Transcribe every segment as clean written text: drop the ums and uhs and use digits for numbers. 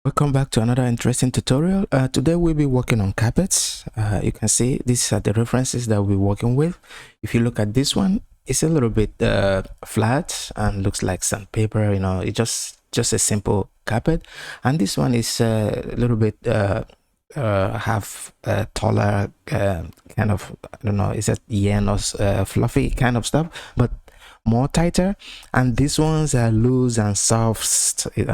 Welcome back to another interesting tutorial. Today we'll be working on carpets. You can see these are the references that we're working with. If you look at this one, it's a little bit flat and looks like sandpaper. You know, it's just a simple carpet. And this one is a little bit have taller kind of, I don't know, is it yen or fluffy kind of stuff, but more tighter. And these ones are loose and soft, you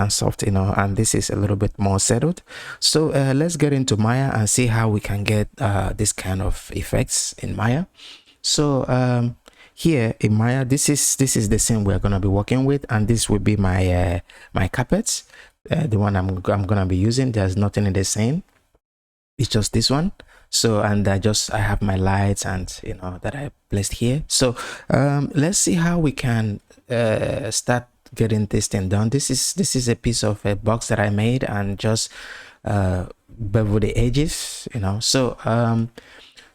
know, and this is a little bit more settled. So let's get into Maya and see how we can get this kind of effects in Maya. So here in Maya, this is the scene we're gonna be working with, and this will be my my carpets, the one I'm gonna be using. There's nothing in the scene, it's just this one. So, and I have my lights and, you know, that I placed here. So let's see how we can start getting this thing done. This is a piece of a box that I made and just bevel the edges, you know. So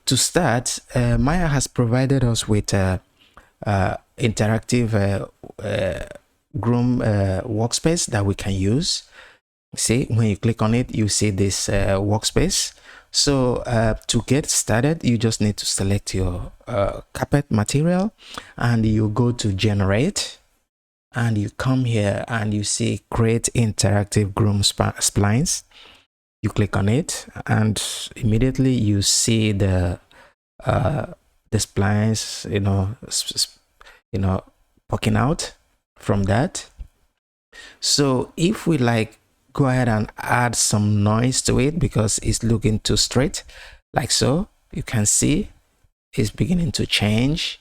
to start, Maya has provided us with interactive Groom workspace that we can use. See, when you click on it, you see this workspace. So to get started, you just need to select your carpet material and you go to generate, and you come here and you see create interactive Groom splines. You click on it and immediately you see the splines, you know, poking out from that. So if we like go ahead and add some noise to it because it's looking too straight, like so, you can see it's beginning to change.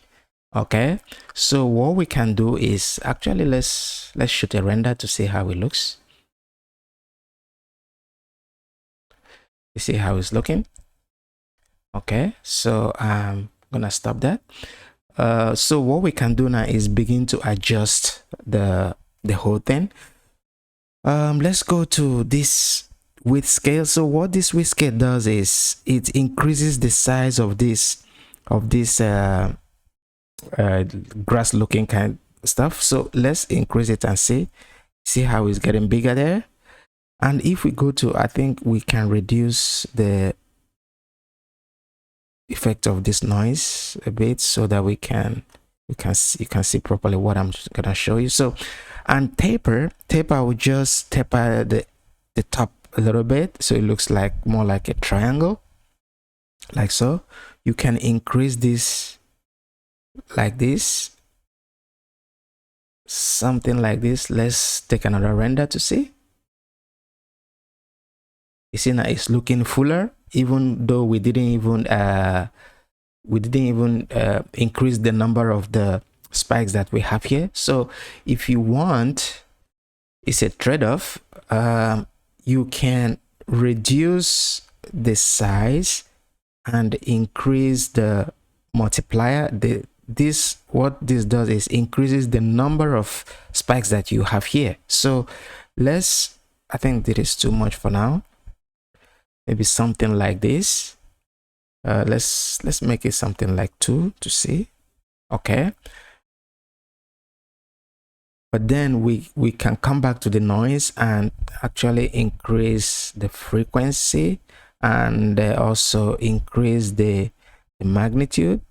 Okay, so what we can do is actually let's shoot a render to see how it looks. You see how it's looking. Okay, so I'm gonna stop that. So what we can do now is begin to adjust the whole thing. Let's go to this width scale. So what this width scale does is it increases the size of this grass looking kind of stuff. So let's increase it and see how it's getting bigger there. And if we go to, I think we can reduce the effect of this noise a bit so that you can see properly what I'm gonna show you. So, and taper, I will just taper the top a little bit so it looks like more like a triangle, like so. You can increase this like this, something like this. Let's take another render to see. You see now it's looking fuller, even though we didn't even increase the number of the spikes that we have here. So if you want, it's a trade-off. You can reduce the size and increase the multiplier. What this does is increases the number of spikes that you have here. So I think this is too much for now. Maybe something like this. Let's make it something like 2 to see. Okay, but then we can come back to the noise and actually increase the frequency and also increase the magnitude.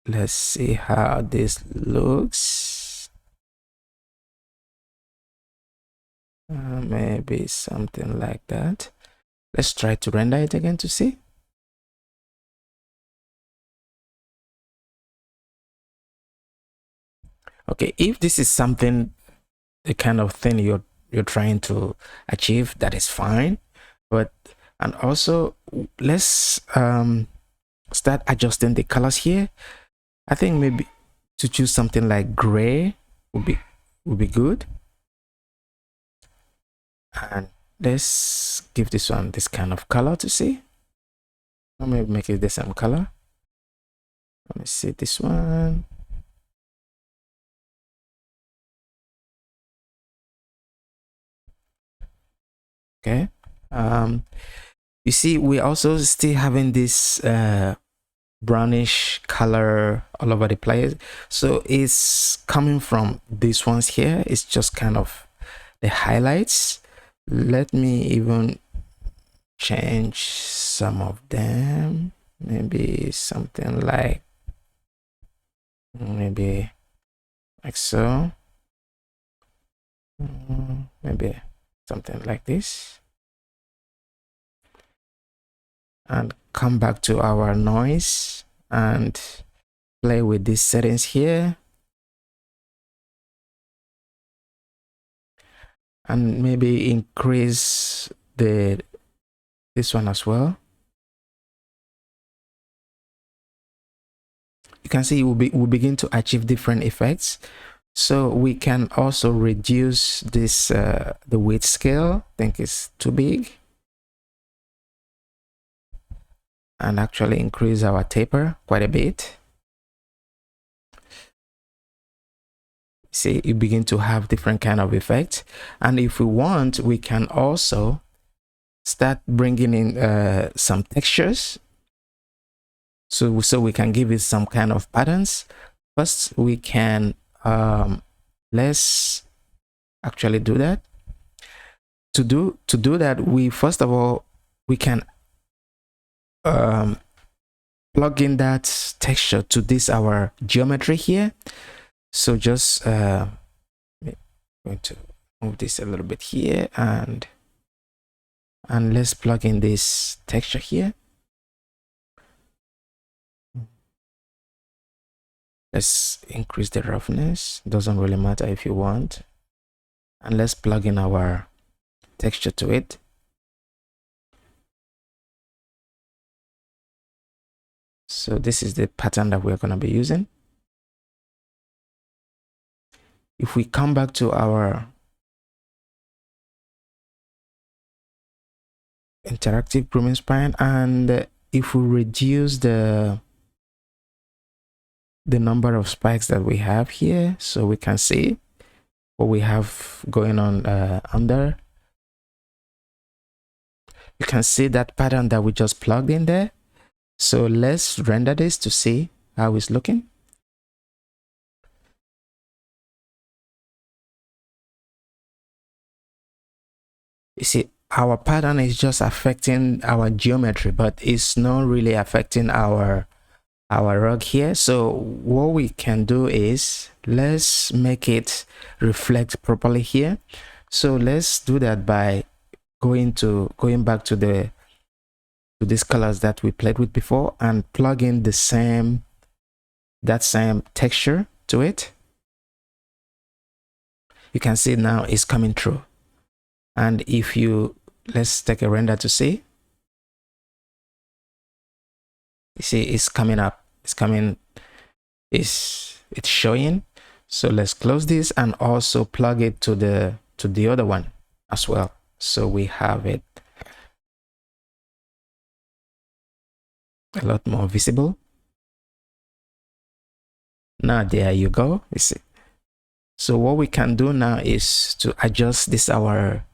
Let's see how this looks. Maybe something like that. Let's try to render it again to see. Okay, if this is something, the kind of thing you're trying to achieve, that is fine. But, and also let's start adjusting the colors here. I think maybe to choose something like gray would be good. And let's give this one this kind of color to see. Let me make it the same color. Let me see this one. Okay. You see, we also still having this brownish color all over the place. So it's coming from these ones here. It's just kind of the highlights. Let me even change some of them, maybe something like so. Maybe something like this, and come back to our noise and play with these settings here, and maybe increase this one as well. You can see we'll begin to achieve different effects. So we can also reduce this the weight scale. I think it's too big, and actually increase our taper quite a bit. See, you begin to have different kind of effects. And if we want, we can also start bringing in some textures, so we can give it some kind of patterns. First, we can let's actually do that. To do that, we first of all, we can plug in that texture to this our geometry here. So just going to move this a little bit here, and let's plug in this texture here. Let's increase the roughness, doesn't really matter if you want, and let's plug in our texture to it. So this is the pattern that we're going to be using. If we come back to our interactive grooming spine, and if we reduce the number of spikes that we have here, so we can see what we have going on under. You can see that pattern that we just plugged in there. So let's render this to see how it's looking. You see, our pattern is just affecting our geometry, but it's not really affecting our rug here. So what we can do is, let's make it reflect properly here. So let's do that by going back to these colors that we played with before, and plug in that same texture to it. You can see now it's coming through. And if you, let's take a render to see. You see it's coming up, it's showing. So let's close this and also plug it to the other one as well, so we have it a lot more visible. Now there you go. You see, so what we can do now is to adjust this our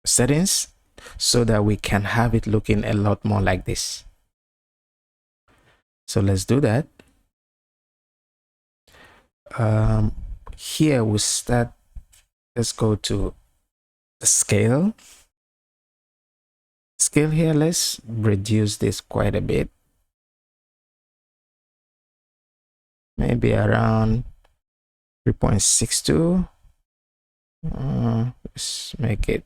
settings, so that we can have it looking a lot more like this. So let's do that. Here we start, let's go to the scale here. Let's reduce this quite a bit, maybe around 3.62. Let's make it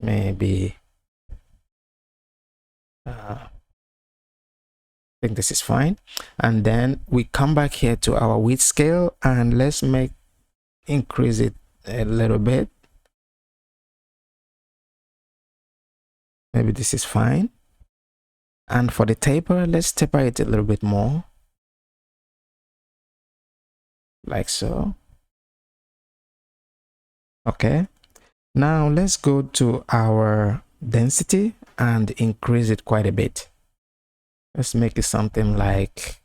maybe I think this is fine. And then we come back here to our width scale, and let's increase it a little bit. Maybe this is fine. And for the taper, let's taper it a little bit more, like so. Okay, now let's go to our density and increase it quite a bit. Let's make it something like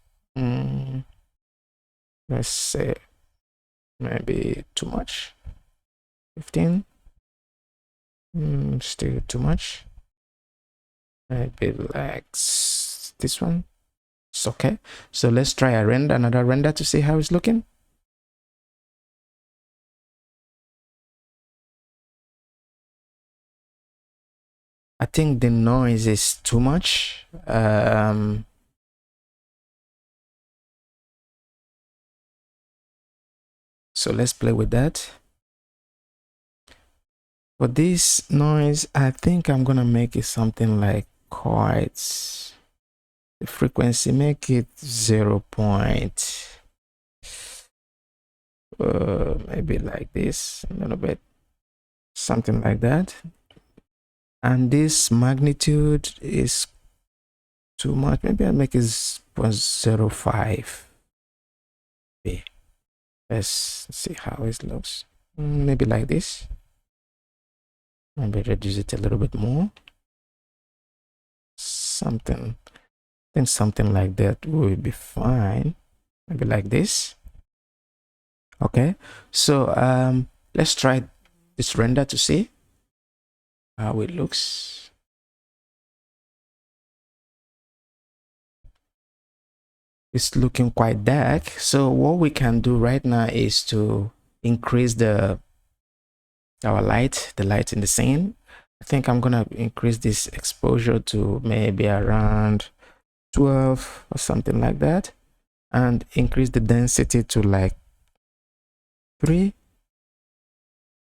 let's say maybe too much, 15. Still too much. Maybe like this one. It's okay. So let's try another render to see how it's looking. I think the noise is too much. So let's play with that. For this noise, I think I'm gonna make it something like quite the frequency, make it 0. Maybe like this a little bit, something like that. And this magnitude is too much. Maybe I'll make it 0.05. Okay. Let's see how it looks. Maybe like this. Maybe reduce it a little bit more. Something, I think something like that will be fine. Maybe like this. Okay, so let's try this render to see how it looks. It's looking quite dark. So what we can do right now is to increase the light in the scene. I think I'm gonna increase this exposure to maybe around 12 or something like that, and increase the density to like 3,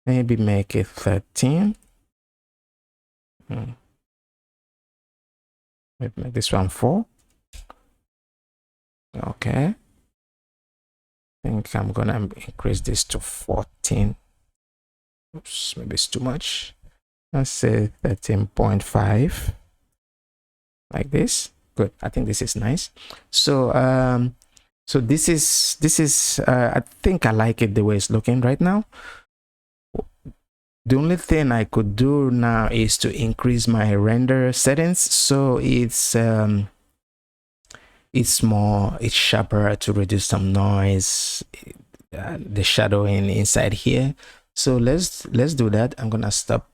maybe make it 13. Maybe make this one 4. Okay, I think I'm gonna increase this to 14. Oops, maybe it's too much. Let's say 13.5, like this. Good, I think this is nice. So so this is I think I like it the way it's looking right now. The only thing I could do now is to increase my render settings so it's sharper, to reduce some noise, the shadowing inside here. So let's do that. I'm gonna stop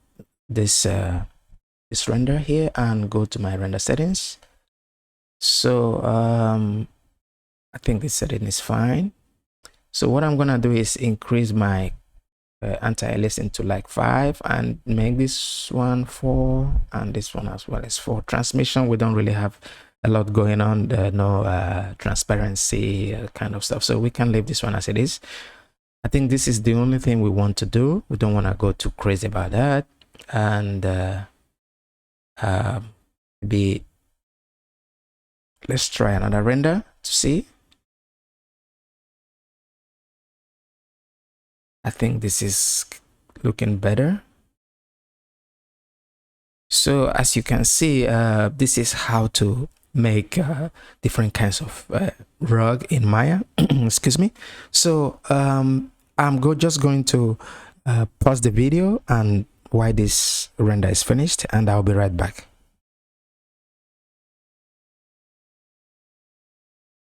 this this render here and go to my render settings. So I think this setting is fine. So what I'm gonna do is increase my anti-aliasing to like 5 and make this one 4 and this one as well as 4. Transmission, we don't really have a lot going on, no transparency kind of stuff, so we can leave this one as it is. I think this is the only thing we want to do. We don't want to go too crazy about that. And let's try another render to see. I think this is looking better. So as you can see, this is how to make different kinds of rug in Maya. Excuse me. So I'm just going to pause the video and while this render is finished, and I'll be right back.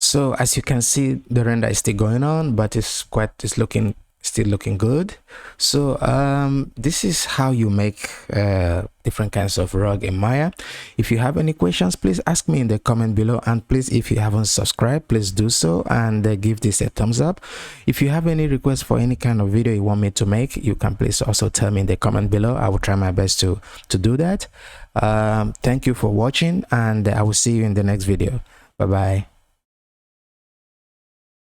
So as you can see, the render is still going on, but it's still looking good. So this is how you make different kinds of rug in Maya. If you have any questions, please ask me in the comment below, and please, if you haven't subscribed, please do so and give this a thumbs up. If you have any requests for any kind of video you want me to make, you can please also tell me in the comment below. I will try my best to do that. Thank you for watching, and I will see you in the next video. Bye bye.